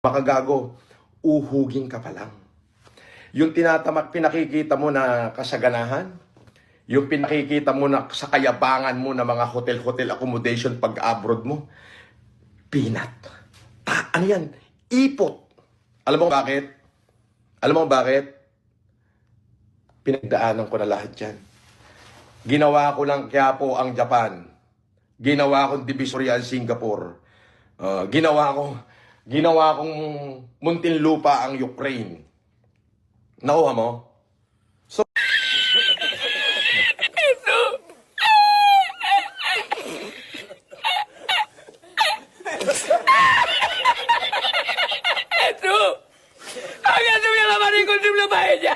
Makagago, uhugin ka pa lang. Yung pinakikita mo na kasaganahan, yung pinakikita mo na sa kayabangan mo na mga hotel-hotel accommodation pag-abroad mo, peanut. Ano yan? Ipot. Alam mo bakit? Alam mo bakit? Pinagdaanan ko na lahat yan. Ginawa ko lang Quiapo ang Japan. Ginawa kong Divisoria ang Singapore. Ginawa kong Muntinlupa ang Ukraine. Nakuha mo? So, ¡Eso! ¡Haga su la maricón de la paella!